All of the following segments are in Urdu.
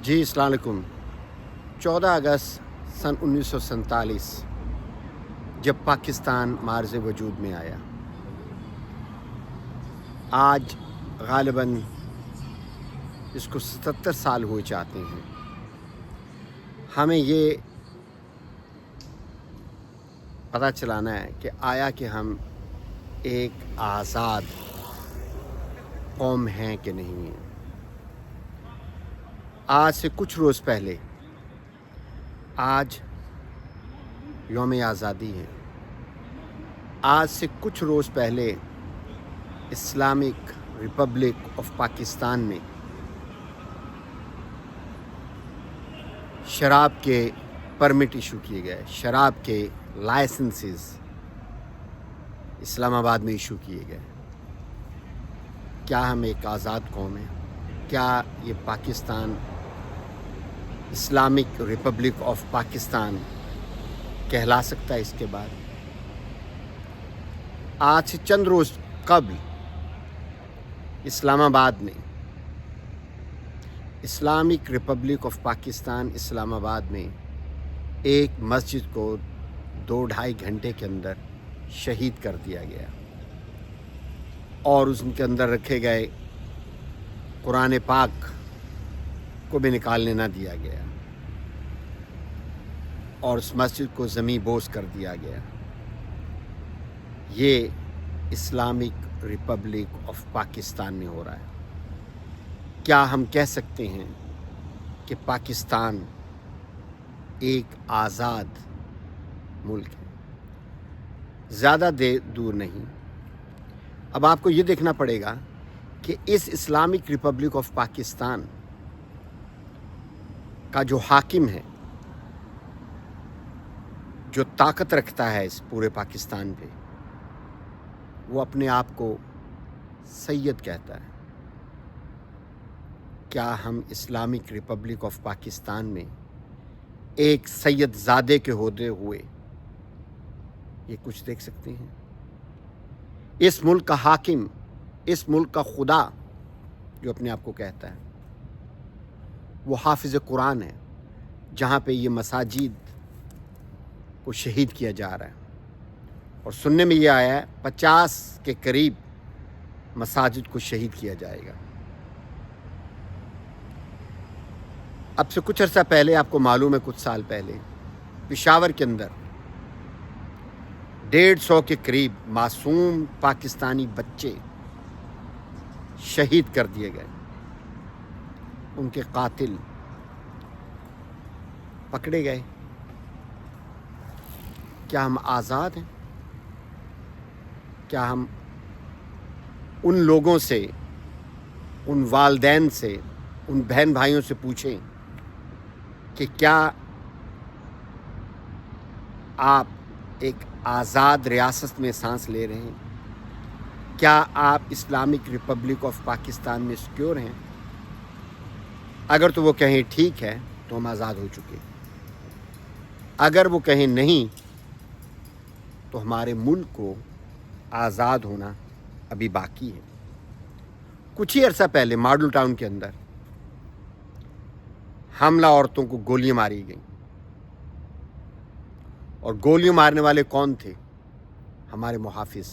جی السلام علیکم۔ 14 اگست سن 1947 جب پاکستان معرض وجود میں آیا، آج غالباً اس کو 77 سال ہوئے چاہتے ہیں، ہمیں یہ پتہ چلانا ہے کہ آیا کہ ہم ایک آزاد قوم ہیں کہ نہیں ہیں۔ آج سے کچھ روز پہلے، آج یوم آزادی ہے، آج سے کچھ روز پہلے اسلامک ریپبلک آف پاکستان میں شراب کے پرمٹ ایشو کیے گئے، شراب کے لائسنسز اسلام آباد میں ایشو کیے گئے۔ کیا ہم ایک آزاد قوم ہیں؟ کیا یہ Pakistan Islamic Republic of Pakistan کہلا سکتا ہے اس کے بعد؟ آج سے چند روز قبل اسلام آباد میں اسلامک ریپبلک آف پاکستان اسلام آباد میں ایک مسجد کو 2-2.5 گھنٹے کے اندر شہید کر دیا گیا، اور اس کے اندر رکھے گئے قرآن پاک کو بھی نکالنے نہ دیا گیا، اور اس مسجد کو زمیں بوس کر دیا گیا۔ یہ اسلامک ریپبلک آف پاکستان میں ہو رہا ہے۔ کیا ہم کہہ سکتے ہیں کہ پاکستان ایک آزاد ملک ہے؟ زیادہ دور نہیں، اب آپ کو یہ دیکھنا پڑے گا کہ اس اسلامک ریپبلک آف پاکستان کا جو حاکم ہے، جو طاقت رکھتا ہے اس پورے پاکستان پہ، وہ اپنے آپ کو سید کہتا ہے۔ کیا ہم اسلامک ریپبلک آف پاکستان میں ایک سید زادے کے ہوتے ہوئے یہ کچھ دیکھ سکتے ہیں؟ اس ملک کا حاکم، اس ملک کا خدا جو اپنے آپ کو کہتا ہے، وہ حافظ قرآن ہے، جہاں پہ یہ مساجد کو شہید کیا جا رہا ہے، اور سننے میں یہ آیا ہے 50 کے قریب مساجد کو شہید کیا جائے گا۔ اب سے کچھ عرصہ پہلے، آپ کو معلوم ہے کچھ سال پہلے پشاور کے اندر 150 کے قریب معصوم پاکستانی بچے شہید کر دیے گئے، ان کے قاتل پکڑے گئے۔ کیا ہم آزاد ہیں؟ کیا ہم ان لوگوں سے، ان والدین سے، ان بہن بھائیوں سے پوچھیں کہ کیا آپ ایک آزاد ریاست میں سانس لے رہے ہیں؟ کیا آپ اسلامک ریپبلک آف پاکستان میں سیکیور ہیں؟ اگر تو وہ کہیں ٹھیک ہے تو ہم آزاد ہو چکے، اگر وہ کہیں نہیں تو ہمارے ملک کو آزاد ہونا ابھی باقی ہے۔ کچھ ہی عرصہ پہلے ماڈل ٹاؤن کے اندر حاملہ عورتوں کو گولیاں ماری گئیں، اور گولیاں مارنے والے کون تھے؟ ہمارے محافظ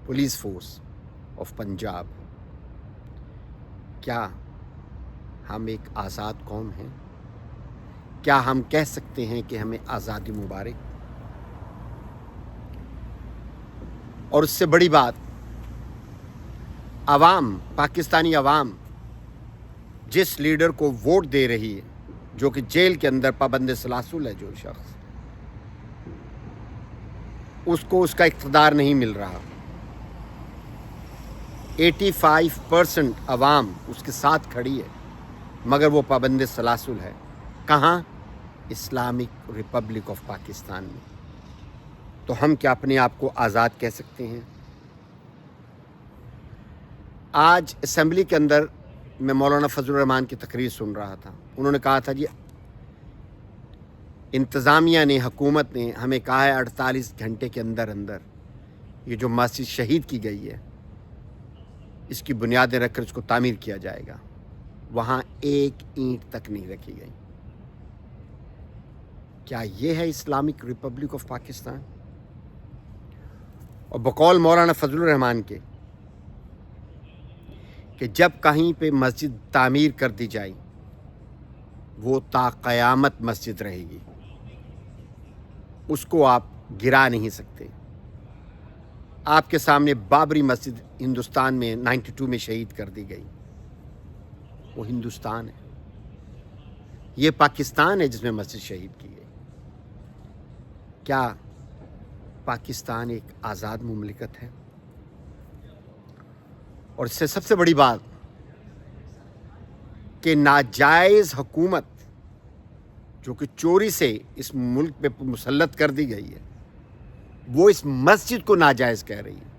پولیس فورس آف پنجاب۔ کیا ہم ایک آزاد قوم ہیں؟ کیا ہم کہہ سکتے ہیں کہ ہمیں آزادی مبارک؟ اور اس سے بڑی بات، عوام، پاکستانی عوام جس لیڈر کو ووٹ دے رہی ہے، جو کہ جیل کے اندر پابند سلاسل ہے، جو شخص، اس کو اس کا اقتدار نہیں مل رہا۔ 85% عوام اس کے ساتھ کھڑی ہے، مگر وہ پابند سلاسل ہے۔ کہاں؟ اسلامک ریپبلک آف پاکستان میں۔ تو ہم کیا اپنے آپ کو آزاد کہہ سکتے ہیں؟ آج اسمبلی کے اندر میں مولانا فضل الرحمان کی تقریر سن رہا تھا، انہوں نے کہا تھا جی انتظامیہ نے، حکومت نے ہمیں کہا ہے 48 گھنٹے کے اندر اندر یہ جو مسجد شہید کی گئی ہے، اس کی بنیادیں رکھ کر اس کو تعمیر کیا جائے گا۔ وہاں ایک اینٹ تک نہیں رکھی گئی. کیا یہ ہے اسلامک ریپبلک آف پاکستان؟ اور بقول مولانا فضل الرحمان کے کہ جب کہیں پہ مسجد تعمیر کر دی جائے وہ تا قیامت مسجد رہے گی، اس کو آپ گرا نہیں سکتے. آپ کے سامنے بابری مسجد ہندوستان میں 92 میں شہید کر دی گئی. وہ ہندوستان ہے، یہ پاکستان ہے جس میں مسجد شہید کی گئی. کیا پاکستان ایک آزاد مملکت ہے؟ اور اس سے سب سے بڑی بات کہ ناجائز حکومت جو کہ چوری سے اس ملک پہ مسلط کر دی گئی ہے، وہ اس مسجد کو ناجائز کہہ رہی ہے.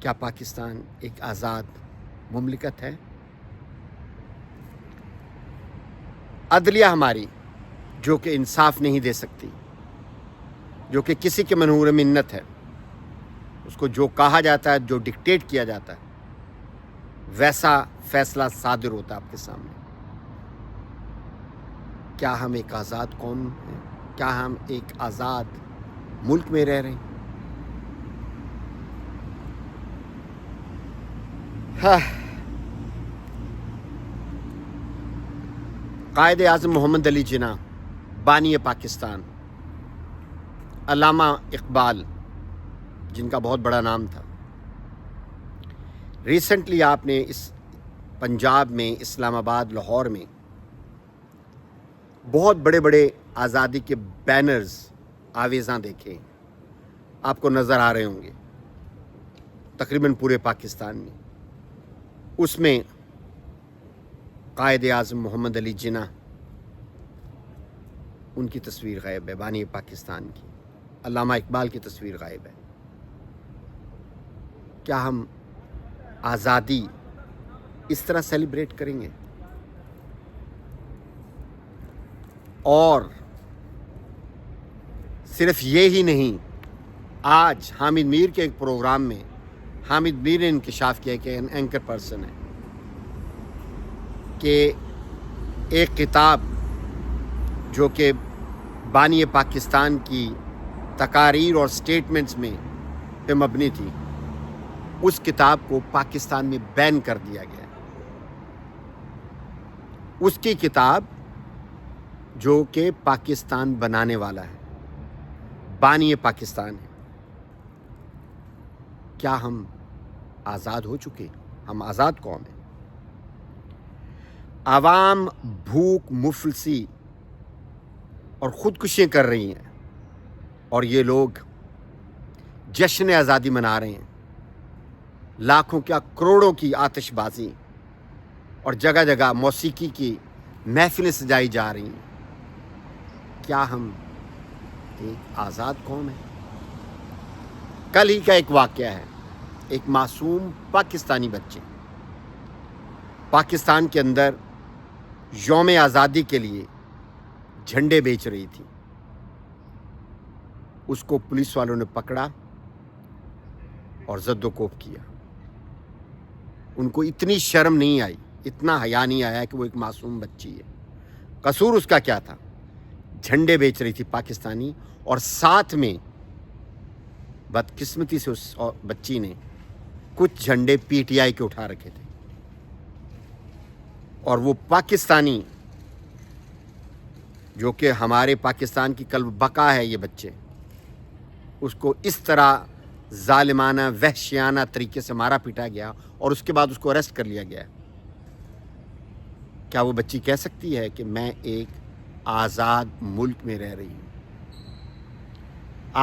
کیا پاکستان ایک آزاد مملکت ہے؟ عدلیہ ہماری جو کہ انصاف نہیں دے سکتی، جو کہ کسی کے منہور منت ہے، اس کو جو کہا جاتا ہے، جو ڈکٹیٹ کیا جاتا ہے، ویسا فیصلہ صادر ہوتا ہے آپ کے سامنے. کیا ہم ایک آزاد قوم ہیں؟ کیا ہم ایک آزاد ملک میں رہ رہے ہیں؟ قائد اعظم محمد علی جناح بانی پاکستان، علامہ اقبال جن کا بہت بڑا نام تھا، ریسنٹلی آپ نے اس پنجاب میں، اسلام آباد، لاہور میں بہت بڑے بڑے آزادی کے بینرز، آویزاں دیکھے، آپ کو نظر آ رہے ہوں گے تقریباً پورے پاکستان میں. اس میں قائد اعظم محمد علی جناح ان کی تصویر غائب ہے، بانی پاکستان کی. علامہ اقبال کی تصویر غائب ہے. کیا ہم آزادی اس طرح سیلیبریٹ کریں گے؟ اور صرف یہ ہی نہیں، آج حامد میر کے ایک پروگرام میں حامد میر نے انکشاف کیا کہ اینکر پرسن ہے کہ ایک کتاب جو کہ بانی پاکستان کی تقاریر اور سٹیٹمنٹس میں پہ مبنی تھی، اس کتاب کو پاکستان میں بین کر دیا گیا. اس کی کتاب جو کہ پاکستان بنانے والا ہے، بانی پاکستان ہے. کیا ہم آزاد ہو چکے؟ ہم آزاد قوم ہیں. عوام بھوک، مفلسی اور خودکشیاں کر رہی ہیں، اور یہ لوگ جشن آزادی منا رہے ہیں. لاکھوں کیا کروڑوں کی آتش بازی اور جگہ جگہ موسیقی کی محفلیں سجائی جا رہی ہیں. کیا ہم ایک آزاد قوم ہیں؟ کل ہی کا ایک واقعہ ہے. ایک معصوم پاکستانی بچے پاکستان کے اندر یوم آزادی کے لیے جھنڈے بیچ رہی تھی. اس کو پولیس والوں نے پکڑا اور زد و کوب کیا. ان کو اتنی شرم نہیں آئی، اتنا حیا نہیں آیا کہ وہ ایک معصوم بچی ہے. قصور اس کا کیا تھا؟ جھنڈے بیچ رہی تھی پاکستانی، اور ساتھ میں بدقسمتی سے اس بچی نے کچھ جھنڈے پی ٹی آئی کے اٹھا رکھے تھے. اور وہ پاکستانی جو کہ ہمارے پاکستان کی قلب بقا ہے، یہ بچے، اس کو اس طرح ظالمانہ وحشیانہ طریقے سے مارا پیٹا گیا اور اس کے بعد اس کو اریسٹ کر لیا گیا. کیا وہ بچی کہہ سکتی ہے کہ میں ایک آزاد ملک میں رہ رہی ہوں؟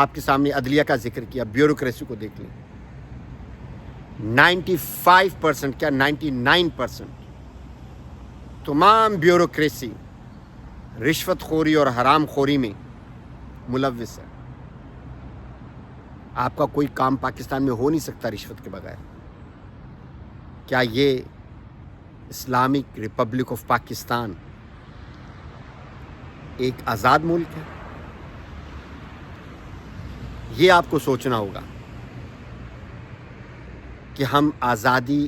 آپ کے سامنے عدلیہ کا ذکر کیا، بیوروکریسی کو دیکھ لیں. 95% کیا 99% تمام بیوروکریسی رشوت خوری اور حرام خوری میں ملوث ہے. آپ کا کوئی کام پاکستان میں ہو نہیں سکتا رشوت کے بغیر. کیا یہ اسلامک ریپبلک آف پاکستان ایک آزاد ملک ہے؟ یہ آپ کو سوچنا ہوگا کہ ہم آزادی